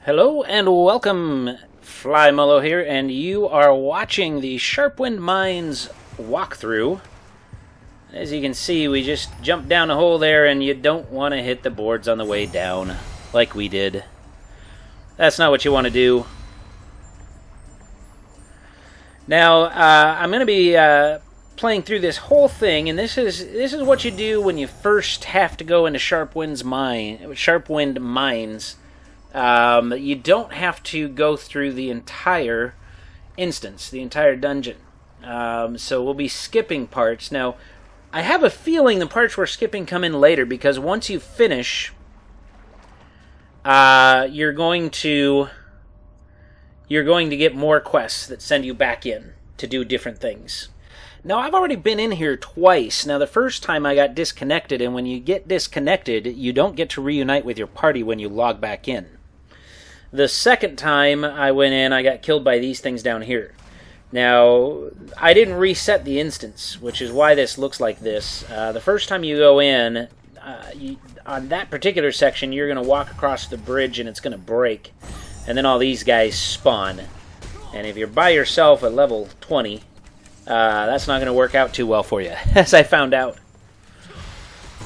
Hello and welcome, Fly Mullow here, and you are watching the Sharpwind Mines walkthrough. As you can see, we just jumped down a hole there, and you don't want to hit the boards on the way down, like we did. That's not what you want to do. Now, I'm going to be playing through this whole thing, and this is what you do when you first have to go into Sharpwind Mines. You don't have to go through the entire instance, the entire dungeon. So we'll be skipping parts. Now, I have a feeling the parts we're skipping come in later, because once you finish, you're going to get more quests that send you back in to do different things. Now, I've already been in here twice. Now, the first time I got disconnected, and when you get disconnected, you don't get to reunite with your party when you log back in. The second time I went in, I got killed by these things down here. Now, I didn't reset the instance, which is why this looks like this. The first time you go in, on that particular section, you're going to walk across the bridge and it's going to break. And then all these guys spawn. And if you're by yourself at level 20, that's not going to work out too well for you, as I found out.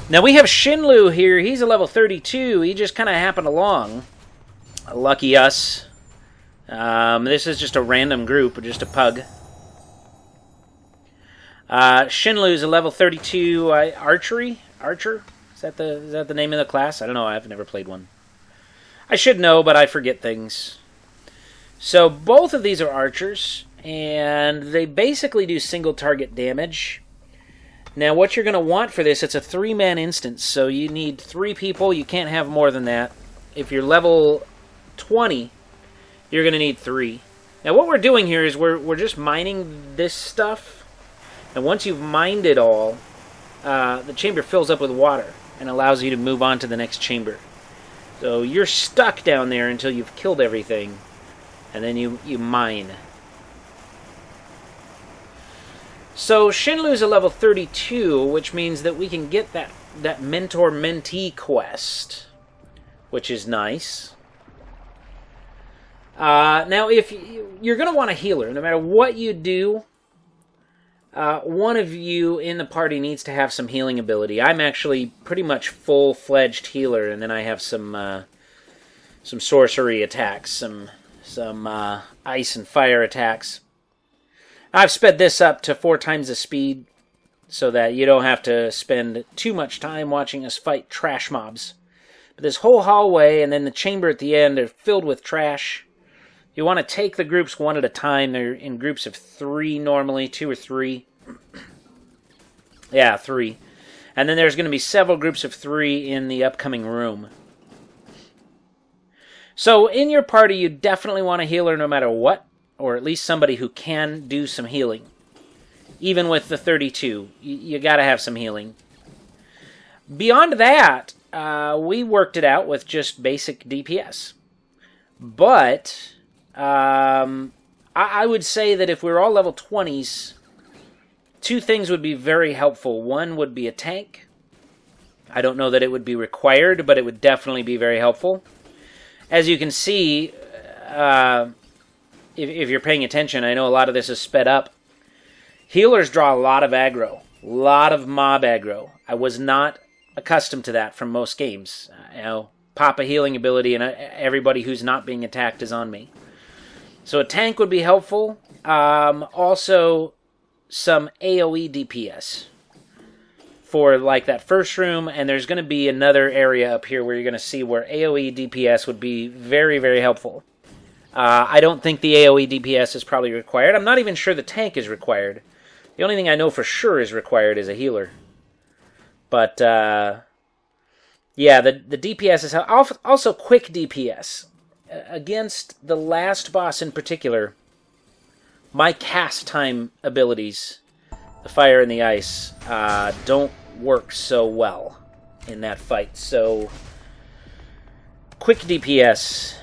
Now, we have Shinlu here. He's a level 32. He just kind of happened along. Lucky us. This is just a random group, just a pug. Shinlu's a level 32 archer? Is that the name of the class? I don't know. I've never played one. I should know, but I forget things. So both of these are archers, and they basically do single target damage. Now, what you're going to want for this, it's a 3-man instance, so you need 3 people. You can't have more than that. If you're level 20, you're going to need 3. Now, what we're doing here is we're just mining this stuff, and once you've mined it all, the chamber fills up with water and allows you to move on to the next chamber. So you're stuck down there until you've killed everything, and then you mine. So Shinlu's a level 32, which means that we can get that mentor-mentee quest, which is nice. Now, if you're going to want a healer, no matter what you do, one of you in the party needs to have some healing ability. I'm actually pretty much full-fledged healer, and then I have some sorcery attacks, some ice and fire attacks. I've sped this up to 4 times the speed so that you don't have to spend too much time watching us fight trash mobs. But this whole hallway and then the chamber at the end are filled with trash. You want to take the groups one at a time. They're in groups of 3 normally, 2 or 3. Yeah, 3. And then there's going to be several groups of 3 in the upcoming room. So in your party, you definitely want a healer no matter what, or at least somebody who can do some healing. Even with the 32, you got to have some healing. Beyond that, we worked it out with just basic DPS. But I would say that if we're all level 20s, 2 things would be very helpful. One would be a tank. I don't know that it would be required, but it would definitely be very helpful. As you can see, if you're paying attention, I know a lot of this is sped up. Healers draw a lot of aggro, a lot of mob aggro. I was not accustomed to that from most games. Pop a healing ability and everybody who's not being attacked is on me. So a tank would be helpful. Also, some AoE DPS for like that first room, and there's going to be another area up here where you're going to see where AoE DPS would be very, very helpful. I don't think the AoE DPS is probably required. I'm not even sure the tank is required. The only thing I know for sure is required is a healer. But, yeah, the DPS is also quick DPS. Against the last boss in particular, my cast time abilities, the fire and the ice, don't work so well in that fight. So, quick DPS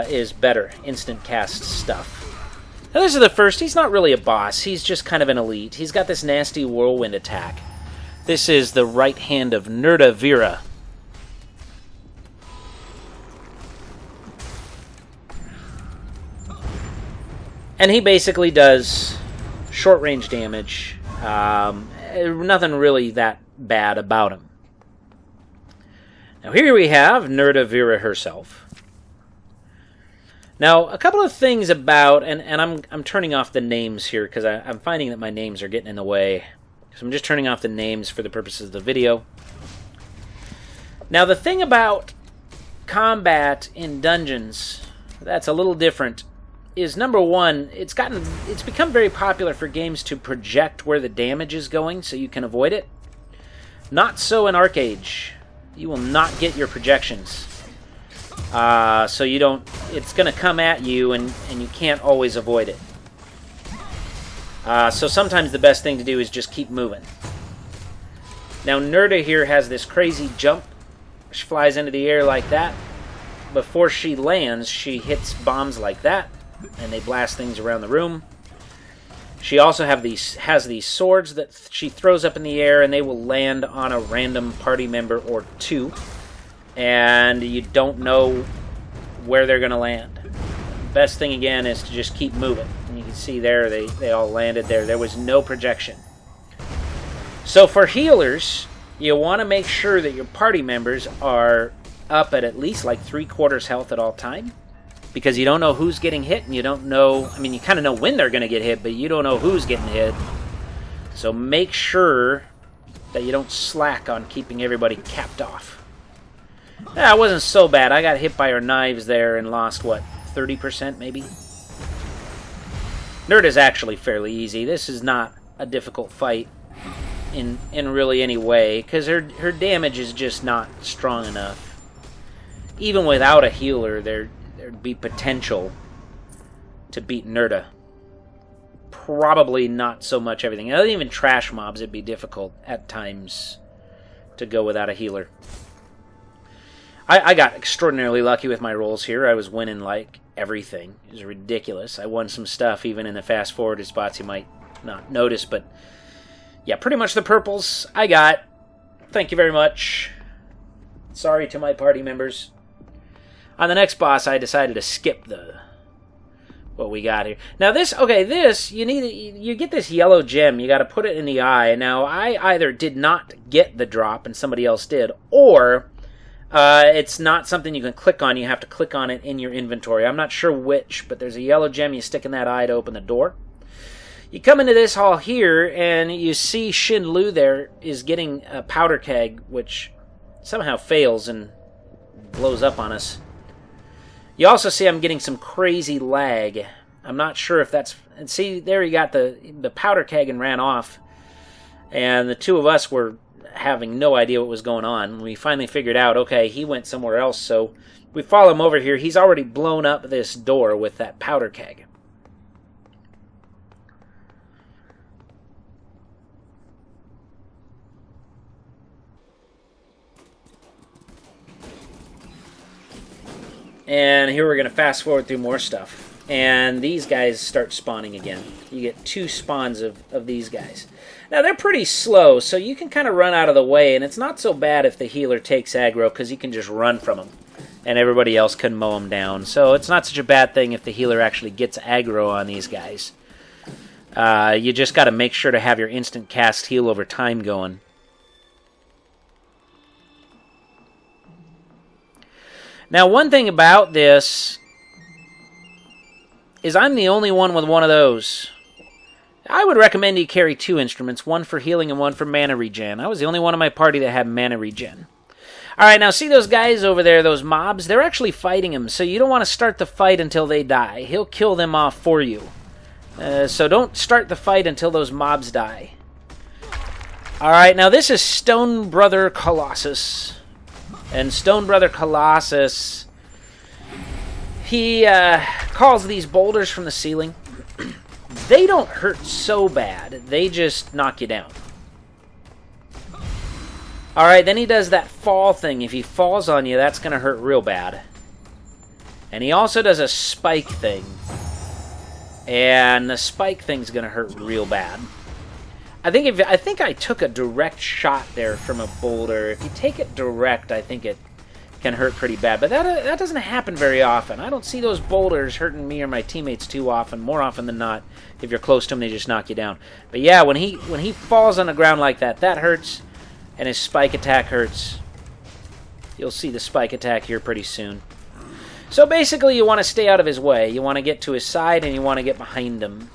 is better. Instant cast stuff. Now, this is the first. He's not really a boss. He's just kind of an elite. He's got this nasty whirlwind attack. This is the right hand of Nerdavira. And he basically does short-range damage. Nothing really that bad about him. Now here we have Nerda Vera herself. Now, a couple of things about, and I'm turning off the names here because I'm finding that my names are getting in the way. So I'm just turning off the names for the purposes of the video. Now, the thing about combat in dungeons that's a little different is, number one, it's become very popular for games to project where the damage is going so you can avoid it. Not so in ArcheAge. You will not get your projections. So you don't, it's going to come at you and you can't always avoid it. So sometimes the best thing to do is just keep moving. Now Nerda here has this crazy jump. She flies into the air like that. Before she lands, she hits bombs like that, and they blast things around the room. She also has these swords that she throws up in the air, and they will land on a random party member or two. And you don't know where they're going to land. Best thing, again, is to just keep moving. And you can see there, they all landed there. There was no projection. So for healers, you want to make sure that your party members are up at least like 3/4 health at all time. Because you don't know who's getting hit, and you don't know, I mean, you kind of know when they're going to get hit, but you don't know who's getting hit. So make sure that you don't slack on keeping everybody capped off. That wasn't so bad. I got hit by her knives there and lost, what, 30% maybe? Nerd is actually fairly easy. This is not a difficult fight in really any way, because her damage is just not strong enough. Even without a healer, there'd be potential to beat Nerda. Probably not so much everything. Even trash mobs, it'd be difficult at times to go without a healer. I got extraordinarily lucky with my rolls here. I was winning like everything. It was ridiculous. I won some stuff even in the fast-forwarded spots you might not notice, but yeah, pretty much the purples I got. Thank you very much. Sorry to my party members. On the next boss, I decided to skip what we got here. Now this, okay, this, you get this yellow gem, you got to put it in the eye. Now, I either did not get the drop and somebody else did, or it's not something you can click on. You have to click on it in your inventory. I'm not sure which, but there's a yellow gem you stick in that eye to open the door. You come into this hall here, and you see Shin Lu there is getting a powder keg, which somehow fails and blows up on us. You also see I'm getting some crazy lag. I'm not sure if that's... And see, there he got the powder keg and ran off. And the two of us were having no idea what was going on. We finally figured out, okay, he went somewhere else, so we follow him over here. He's already blown up this door with that powder keg. And here we're going to fast forward through more stuff. And these guys start spawning again. You get 2 spawns of these guys. Now they're pretty slow, so you can kind of run out of the way. And it's not so bad if the healer takes aggro, because you can just run from them. And everybody else can mow them down. So it's not such a bad thing if the healer actually gets aggro on these guys. You just got to make sure to have your instant cast heal over time going. Now, one thing about this is I'm the only one with one of those. I would recommend you carry 2 instruments, one for healing and one for mana regen. I was the only one in my party that had mana regen. Alright, now see those guys over there, those mobs? They're actually fighting him, so you don't want to start the fight until they die. He'll kill them off for you. So don't start the fight until those mobs die. Alright, now this is Stone Brother Colossus. And Stone Brother Colossus, he calls these boulders from the ceiling. They don't hurt so bad. They just knock you down. Alright, then he does that fall thing. If he falls on you, that's going to hurt real bad. And he also does a spike thing. And the spike thing's going to hurt real bad. I think I took a direct shot there from a boulder. If you take it direct, I think it can hurt pretty bad. But that doesn't happen very often. I don't see those boulders hurting me or my teammates too often. More often than not, if you're close to him, they just knock you down. But yeah, when he falls on the ground like that, that hurts, and his spike attack hurts. You'll see the spike attack here pretty soon. So basically, you want to stay out of his way. You want to get to his side, and you want to get behind him.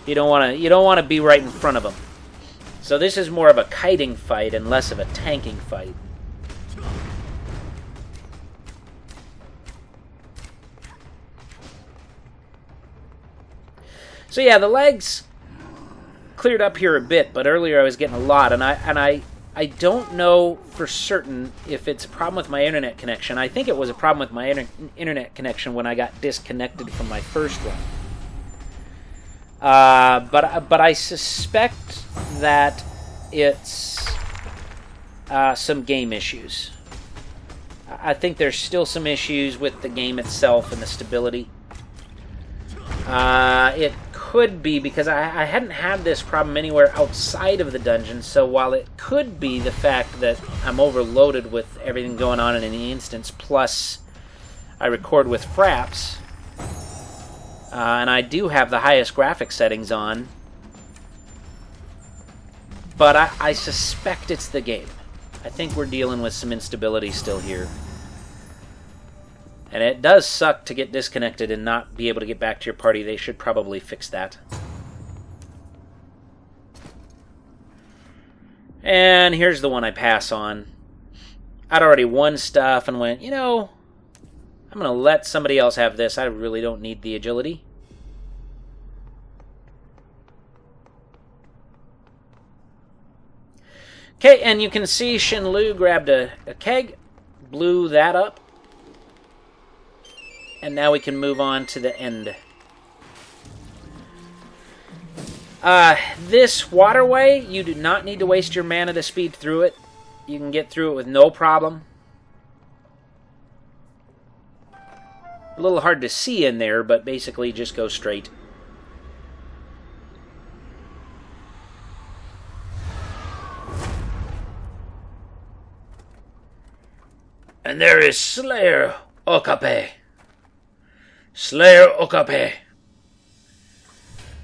You don't want to be right in front of him. So this is more of a kiting fight and less of a tanking fight. So yeah, the legs cleared up here a bit, but earlier I was getting a lot, and I don't know for certain if it's a problem with my internet connection. I think it was a problem with my internet connection when I got disconnected from my first run. But I suspect that it's some game issues. I think there's still some issues with the game itself and the stability. It could be because I hadn't had this problem anywhere outside of the dungeon, so while it could be the fact that I'm overloaded with everything going on in an instance, plus I record with fraps, and I do have the highest graphic settings on, but I suspect it's the game. I think we're dealing with some instability still here. And it does suck to get disconnected and not be able to get back to your party. They should probably fix that. And here's the one I pass on. I'd already won stuff and went, you know, I'm going to let somebody else have this. I really don't need the agility. Okay, and you can see Shinlu grabbed a keg, blew that up. And now we can move on to the end. This waterway, you do not need to waste your mana to speed through it. You can get through it with no problem. A little hard to see in there, but basically just go straight. And there is Slayer Okape. Slayer Okape.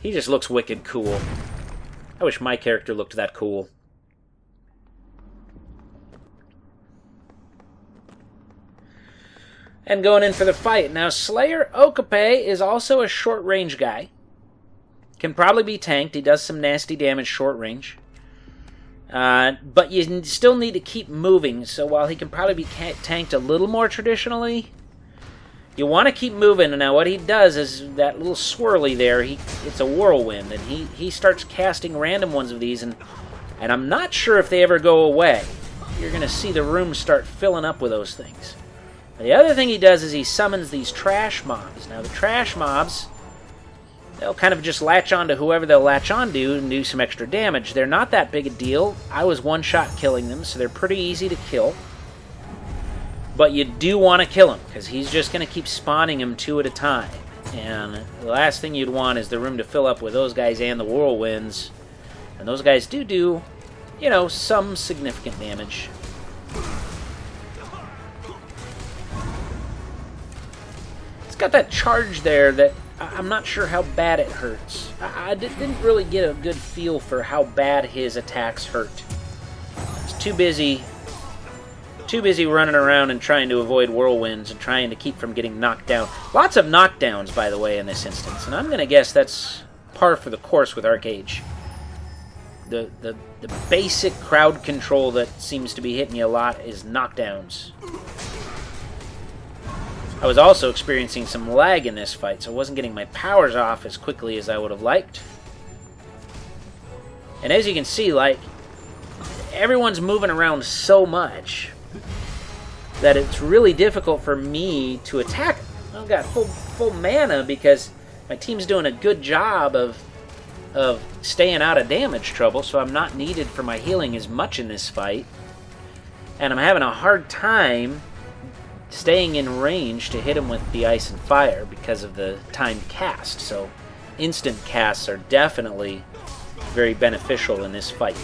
He just looks wicked cool. I wish my character looked that cool. And going in for the fight. Now, Slayer Okape is also a short-range guy. Can probably be tanked. He does some nasty damage short range. But you still need to keep moving, so while he can probably be tanked a little more traditionally, you want to keep moving. And now what he does is that little swirly there, it's a whirlwind, and he starts casting random ones of these, and I'm not sure if they ever go away. You're going to see the room start filling up with those things. The other thing he does is he summons these trash mobs. Now the trash mobs, they'll kind of just latch on to whoever they'll latch on to and do some extra damage. They're not that big a deal. I was one-shot killing them, so they're pretty easy to kill. But you do want to kill him, because he's just going to keep spawning them two at a time. And the last thing you'd want is the room to fill up with those guys and the whirlwinds. And those guys do, you know, some significant damage. It's got that charge there that I'm not sure how bad it hurts. I didn't really get a good feel for how bad his attacks hurt. It's too busy running around and trying to avoid whirlwinds and trying to keep from getting knocked down. Lots of knockdowns, by the way, in this instance, and I'm going to guess that's par for the course with ArcheAge. The basic crowd control that seems to be hitting you a lot is knockdowns. I was also experiencing some lag in this fight, so I wasn't getting my powers off as quickly as I would have liked. And as you can see, like, everyone's moving around so much that it's really difficult for me to attack. I've got full mana because my team's doing a good job of staying out of damage trouble, so I'm not needed for my healing as much in this fight. And I'm having a hard time staying in range to hit him with the ice and fire because of the timed cast. So instant casts are definitely very beneficial in this fight.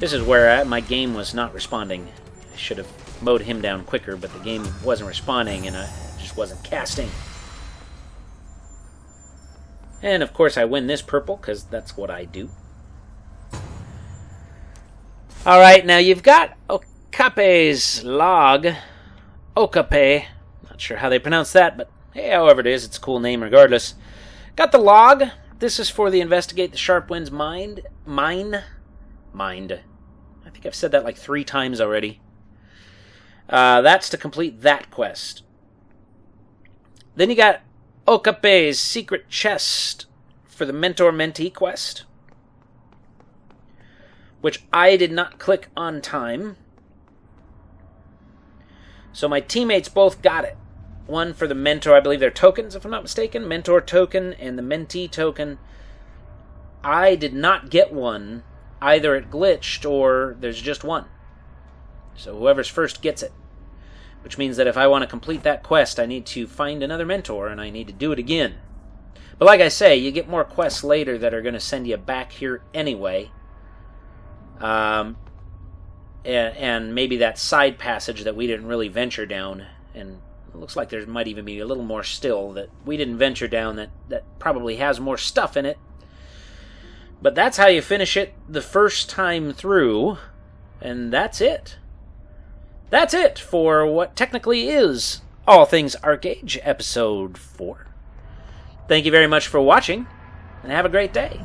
This is where my game was not responding. I should have mowed him down quicker, but the game wasn't responding, and I just wasn't casting. And, of course, I win this purple, because that's what I do. Alright, now you've got Okape's log. Okape. Not sure how they pronounce that, but hey, however it is, it's a cool name regardless. Got the log. This is for the Investigate the Sharpwind's Mine. I think I've said that like 3 times already. That's to complete that quest. Then you got Okape's secret chest for the Mentor-Mentee quest, which I did not click on time. So my teammates both got it. One for the Mentor, I believe they're tokens, if I'm not mistaken. Mentor token and the Mentee token. I did not get one. Either it glitched or there's just one. So whoever's first gets it. Which means that if I want to complete that quest, I need to find another mentor and I need to do it again. But like I say, you get more quests later that are going to send you back here anyway. And maybe that side passage that we didn't really venture down. And it looks like there might even be a little more still that we didn't venture down that probably has more stuff in it. But that's how you finish it the first time through. And that's it. That's it for what technically is All Things ArcheAge Episode 4. Thank you very much for watching, and have a great day.